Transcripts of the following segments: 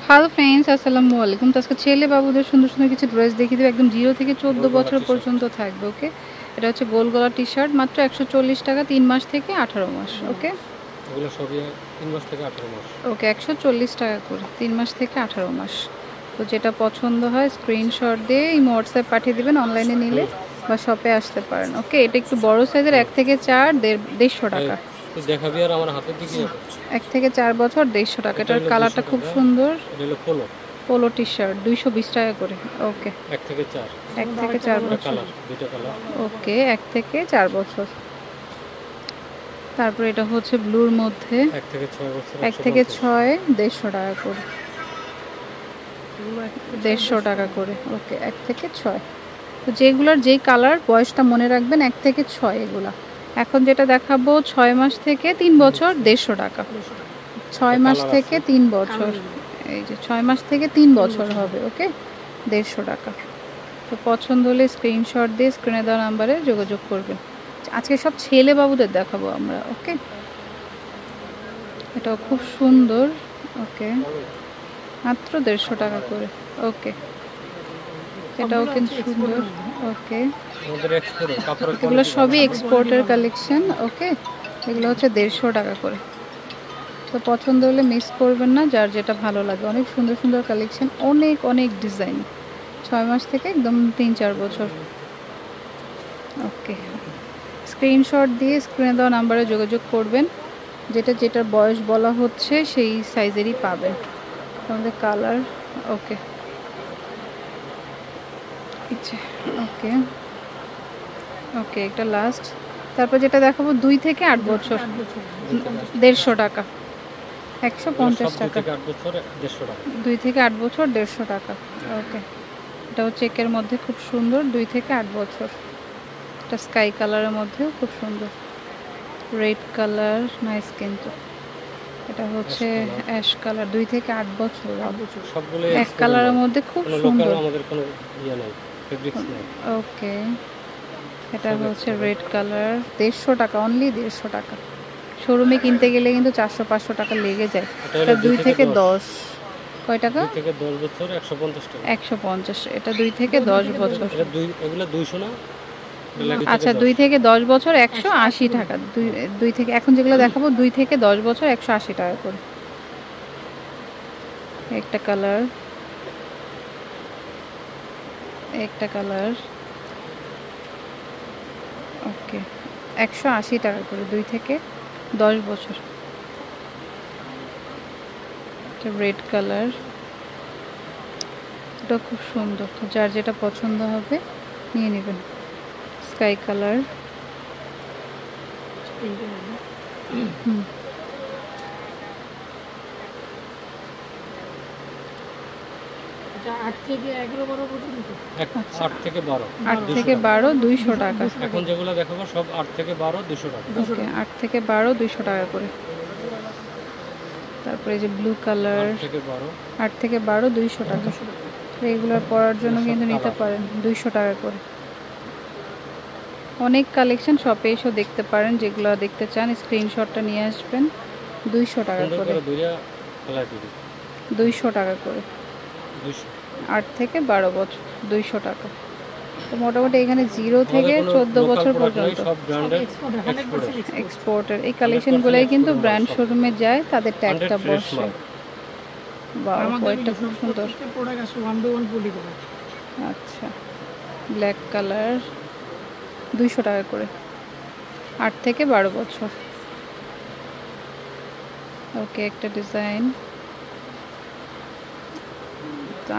Hello friends, আসসালামু আলাইকুম। তো আজকে ছেলে বাবুদের সুন্দর সুন্দর কিছু ড্রেস দেখিয়ে দেবো, একদম 0 থেকে 14 বছর পর্যন্ত থাকবে। ওকে, এটা হচ্ছে গোল গলা টি শার্ট, মাত্র 140 টাকা, 3 মাস থেকে 18 মাস। ওকে, এগুলো সবই 3 মাস থেকে 18 মাস। ওকে, 140 টাকা করে 3 মাস থেকে 18 মাস। তো যেটা পছন্দ হয় স্ক্রিনশট দিয়ে এই হোয়াটসঅ্যাপ পাঠিয়ে দেবেন অনলাইনে নিলে, বা শপে আসতে পারেন। ওকে, এটা একটু বড় সাইজের, 1 থেকে 4, 150 টাকা। দেখাবি আর আমার হাতের দিকে 1 থেকে 4 বছর 150 টাকা। এটার কালারটা খুব সুন্দর। এটা হলো পোলো পোলো টি শার্ট 220 টাকা করে। ওকে, 1 থেকে 4, 1 থেকে 4 বছর। দুটো কালার। ওকে, 1 থেকে 4 বছর। তারপর এটা হচ্ছে ব্লুর মধ্যে 1 থেকে 6 বছর। 1 থেকে 6 150 টাকা করে, 150 টাকা করে। ওকে, 1 থেকে 6। তো যেগুলোর যেই কালার বয়সটা মনে রাখবেন, 1 থেকে 6 এগুলা। এখন যেটা দেখাবো 6 মাস থেকে 3 বছর 150 টাকা। 6 মাস থেকে 3 বছর, এই যে 6 মাস থেকে 3 বছর হবে। ওকে, 150 টাকা। তো পছন্দ হলে স্ক্রিনশট দিয়ে স্ক্রিনে দেওয়া নাম্বারে যোগাযোগ করবেন। আজকে সব ছেলে বাবুদের দেখাবো আমরা। ওকে, এটাও খুব সুন্দর। ওকে, মাত্র 150 টাকা করে। ওকে, এটাও কিন্তু সুন্দর। ওকে, এগুলো সবই এক্সপোর্টের কালেকশন। ওকে, এগুলো হচ্ছে 150 টাকা করে। তো পছন্দ হলে মিস করবেন না, যার যেটা ভালো লাগে। অনেক সুন্দর সুন্দর কালেকশন, অনেক অনেক ডিজাইন, 6 মাস থেকে একদম 3-4 বছর। ওকে, স্ক্রিনশট দিয়ে স্ক্রিনে দেওয়া নাম্বারে যোগাযোগ করবেন। যেটার বয়স বলা হচ্ছে সেই সাইজেরই পাবেন। আমাদের কালার। ওকে, ওকে, ওকে, এটা লাস্ট। তারপর যেটা দেখাবো 2 থেকে 8 বছর, 150 টাকা, 150 টাকা। 2 থেকে 8 বছর 150 টাকা। ওকে, এটাও চেকের মধ্যে খুব সুন্দর, 2 থেকে 8 বছর। এটা স্কাই কালারের মধ্যেও খুব সুন্দর, রেড কালার নাইস। কিন্তু এটা হচ্ছে অ্যাশ কালার, 2 থেকে 8 বছর। সবগুলো এক কালারের মধ্যে খুব সুন্দর। আমাদের কোনো ইয়া নাই, ফেব্রিক্স নাই। ওকে, এটা হচ্ছে রেড কালার, 150 টাকা, অনলি 150 টাকা। শোরুমে কিনতে গেলে কিন্তু 400-500 টাকা লেগে যায়। এটা 2 থেকে 10। কয় টাকা? 2 থেকে 10 বছর 150 টাকা। 150। এটা 2 থেকে 10 বছর। এগুলো 200 না? আচ্ছা, 2 থেকে 10 বছর 180 টাকা। 2 থেকে, এখন যেগুলো দেখাবো 2 থেকে 10 বছর 180 টাকা করে। একটা কালার, একটা কালার। ওকে, 180 টাকা করে, 2 থেকে 10 বছর। এটা রেড কালার, এটা খুব সুন্দর। তো যার যেটা পছন্দ হবে নিয়ে নেবেন। স্কাই কালার, হুম, এটা 8 থেকে 11-12 পর্যন্ত। 8 থেকে 12, 8 থেকে 12 200 টাকা। এখন যেগুলো দেখাবো সব 8 থেকে 12 200 টাকা। ওকে, 8 থেকে 12 200 টাকা করে। তারপরে এই যে ব্লু কালার, 8 থেকে 12 200 টাকা। রেগুলার পরার জন্য কিন্তু নিতে পারেন, 200 টাকা করে। অনেক কালেকশন, শপে এসেও দেখতে পারেন। যেগুলো দেখতে চান স্ক্রিনশটটা নিয়ে আসবেন। 200 টাকা করে, 200 টাকা করে, 8 থেকে 12 বছর 200 টাকা। তো মোটামুটি এখানে 0 থেকে 14 বছর পর্যন্ত এক্সপোর্টের এই কালেকশনগুলোই কিন্তু ব্র্যান্ড শোরুমে যায়, তাদের ট্যাগটা বসে। বাহ, এটা খুব সুন্দর। আচ্ছা, ব্ল্যাক কালার, 200 টাকা করে, 8 থেকে 12 বছর। ওকে, একটা ডিজাইন,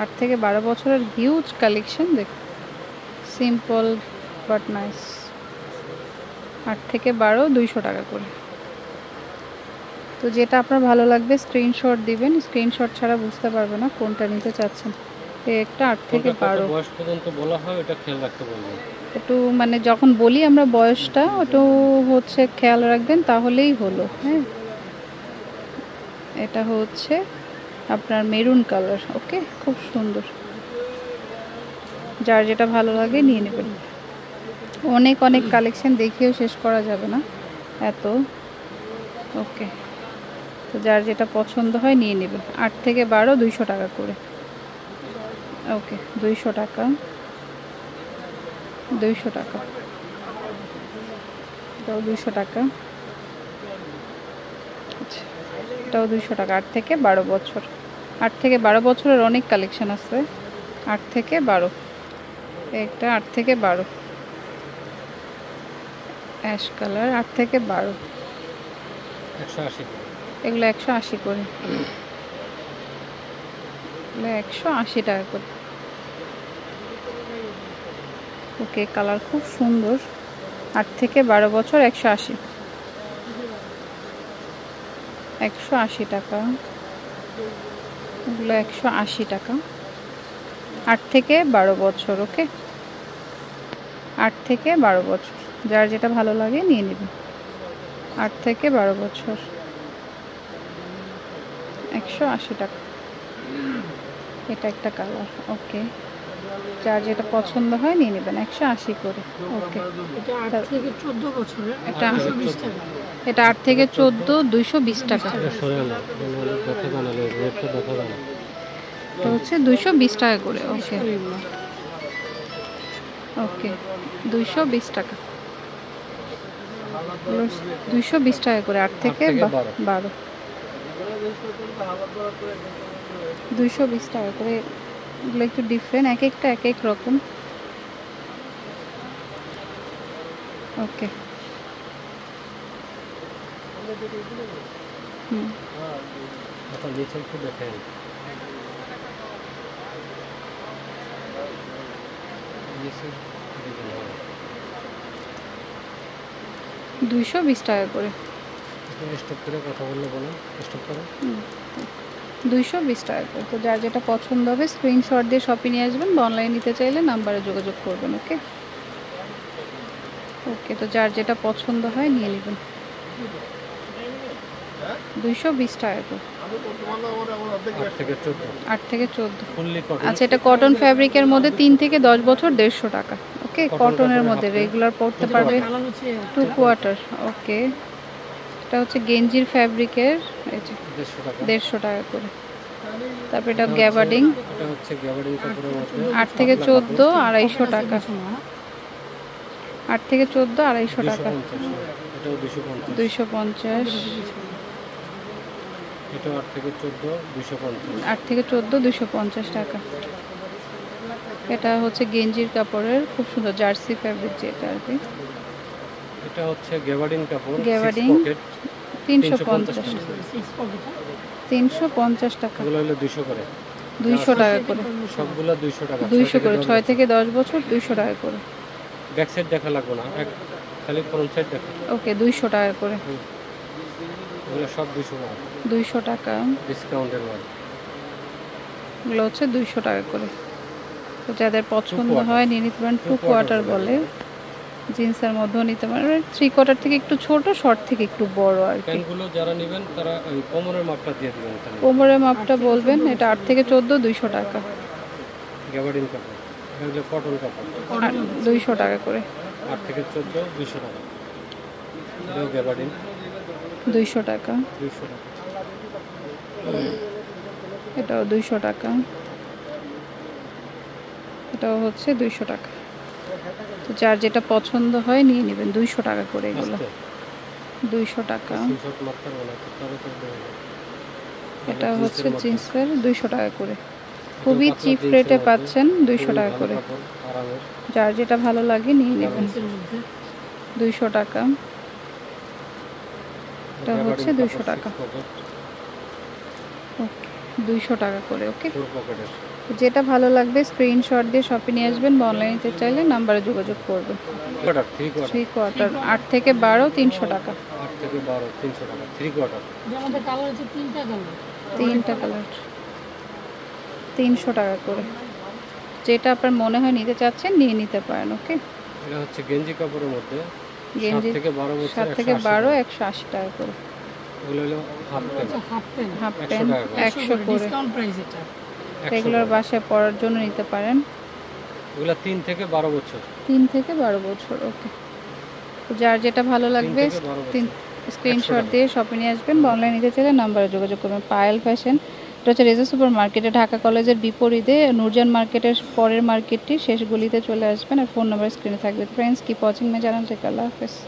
8 থেকে 12 বছরের হিউজ কালেকশন। দেখ, সিম্পল বাট নাইস। 8 থেকে 12 200 টাকা করে। তো যেটা আপনার ভালো লাগবে স্ক্রিনশট দিবেন। স্ক্রিনশট ছাড়া বুঝতে পারবে না কোনটা নিতে চাচ্ছেন। একটা 8 থেকে 12 বয়স পর্যন্ত বলা হয়, এটা খেয়াল রাখতে বলবেন। একটু মানে যখন বলি আমরা বয়সটা, ওটা হচ্ছে খেয়াল রাখবেন, তাহলেই হলো। হ্যাঁ, এটা হচ্ছে আপনার মেরুন কালার। ওকে, খুব সুন্দর। যার যেটা ভালো লাগে নিয়ে নেবেন। অনেক অনেক কালেকশন দেখিয়েও শেষ করা যাবে না এত। ওকে, তো যার যেটা পছন্দ হয় নিয়ে নেবেন। 8 থেকে 12 200 টাকা করে। ওকে 200 টাকা, 200 টাকা, এটাও 200 টাকা। আচ্ছা এটাও 200 টাকা। 8 থেকে 12 বছর, 8 থেকে 12 বছরের অনেক কালেকশন আছে। 8 থেকে 12, একটা 8 থেকে 12 অ্যাশ কালার, 8 থেকে 12 180 এগুলো 180 করে, এগুলো 180 টাকা করে। ওকে কালার খুব সুন্দর। 8 থেকে 12 বছর 180, 180 টাকা, এগুলো 180 টাকা। 8 থেকে 12 বছর। ওকে 8 থেকে 12 বছর, যার যেটা ভালো লাগে নিয়ে নেবেন। 8 থেকে 12 বছর 180 টাকা। এটা একটা কালার। ওকে যার যেটা পছন্দ হয় নিয়ে নেবেন, 180 করে। ওকে এটা 8 থেকে 14 বছরের, এটা 220 টাকা। এটা 8 থেকে 14 220 টাকা। এটা হচ্ছে 220 টাকা করে। ওকে ওকে 220 টাকা, 220 টাকা করে। 8 থেকে 12 220 টাকা করে। এগুলো একটু ডিফারেন্ট, এক একটা এক এক রকম। ওকে হুম এখন নিচে একটু দেখেন, নিচে দেখেন 220 টাকা করে। স্টপ করে কথা বললে বলেন, স্টপ করে 220 টাকা করে। তো যার যেটা পছন্দ হবে স্ক্রিনশট দিয়ে শপে নিয়ে আসবেন, বা অনলাইন নিতে চাইলে নাম্বারে যোগাযোগ করবেন। ওকে ওকে তো যার যেটা পছন্দ হয় নিয়ে নেবেন। 220 টাকা করে। 8 থেকে 14 8 থেকে 14 ফুললি কটন। আচ্ছা এটা কটন ফ্যাব্রিকের মধ্যে 3 থেকে 10 বছর 150 টাকা। ওকে কটনের মধ্যে রেগুলার পরতে পারবে, কালার হচ্ছে 2 কোয়ার্টার। ওকে এটা হচ্ছে গেঞ্জির ফ্যাব্রিকের, এই যে 150 টাকা। 150 টাকা করে। তারপর এটা গ্যাবার্ডিং, এটা হচ্ছে গ্যাবার্ডিং কাপড়ের মধ্যে 8 থেকে 14 250 টাকা। 8 থেকে 14 250 টাকা। 250, এটাও 250, 250, এটাও 8 থেকে 14 250, 8 থেকে 14 250 টাকা। এটা হচ্ছে গেঞ্জির কাপড়ের, খুব সুন্দর জার্সি ফ্যাব্রিক যেটা আর কি। এটা হচ্ছে গ্যাবার্ডিং কাপড়, গ্যাবার্ডিং, 6 পকেট 350 টাকা। 6 পকেট। 350 টাকা, এগুলো হলো 200 করে, 200 টাকা করে। সবগুলো 200 টাকা। 200 করে, 6 থেকে 10 বছর 200 টাকা করে। ব্যাক সাইড দেখা লাগবে না, খালি ফ্রন্ট সাইড দেখা। ওকে 200 টাকা করে। এগুলো সব 200 টাকা, 200 টাকা, ডিসকাউন্টের মাল। এগুলো হচ্ছে 200 টাকা করে। তো যাদের পছন্দ quarter। হয় নিয়ে নিতে পারেন। 2 কোয়ার্টার বলে, জিন্সের মধ্যেও নিতে পারেন। 3 কোয়ার্টার থেকে একটু ছোট, শর্ট থেকে একটু বড় আর কি। প্যান্টগুলো যারা নেবেন তারা ওই কোমরের মাপটা দিয়ে দিবেন এখানে। কোমরের মাপটা বলবেন। এটা 8 থেকে 14 200 টাকা। গ্যাবার্ডিং কাপড়, এগুলো কটন কাপড়, 200 টাকা করে। 8 থেকে 14 200 টাকা। এটাও গ্যাবার্ডিং, 200 টাকা। 200 টাকা। এটাও 200 টাকা। এটাও হচ্ছে 200 টাকা। তো যার যেটা পছন্দ হয় নিয়ে নেবেন। 200 টাকা করে এগুলো, 200 টাকা। স্ক্রিনশট মারতে হবে না, তো তবে তো দেবে। এটা হচ্ছে জিন্সের 200 টাকা করে। খুবই চিপ রেটে পাচ্ছেন, 200 টাকা করে। আরামের। যার যেটা ভালো লাগে নিয়ে নেবেন। 200 টাকা। এটা হচ্ছে 200 টাকা। ওকে 200 টাকা করে। ওকে ফোর পকেটের। যেটা ভালো লাগবে স্ক্রিনশট দিয়ে শপে নিয়ে আসবেন, বা অনলাইন নিতে চাইলে নাম্বারে যোগাযোগ করবেন। কোয়ার্টার, 3 কোয়ার্টার, 3 কোয়ার্টার 8 থেকে 12 300 টাকা। 8 থেকে 12 300 টাকা, 3 কোয়ার্টার। যেমন কালার হচ্ছে 3টা কালার, 3টা কালার 300 টাকা করে। যেটা আপনার মনে হয় নিতে চাচ্ছেন নিয়ে নিতে পারেন। ওকে এটা হচ্ছে গেঞ্জি কাপড়ের মধ্যে, গেঞ্জি 7 থেকে 12 বছর, 7 থেকে 12 180 টাকা করে। এগুলো হলো half pant, half pant half 100 pant টাকা করে। 100 করে। ডিসকাউন্ট প্রাইস এটা। 100 রেগুলার টাকা। বাসায় পরার জন্য নিতে পারেন। এগুলো 3 থেকে 12 বছর, 3 থেকে 12 বছর। ওকে তো যার যেটা ভালো লাগবে 3 থেকে 12 বছর। স্ক্রিনশট দিয়ে শপে নিয়ে আসবেন বা অনলাইন নিতে চাইলে নাম্বারে যোগাযোগ করবেন। পায়েল ফ্যাশন, এটা হচ্ছে রেজা সুপার মার্কেটে, ঢাকা কলেজের বিপরীতে নূরজান মার্কেটের পরের মার্কেটটি শেষ গলিতে চলে আসবেন। আর ফোন নাম্বার স্ক্রিনে থাকবে। Friends, keep watching my channel. Take care, আল্লাহ হাফেজ।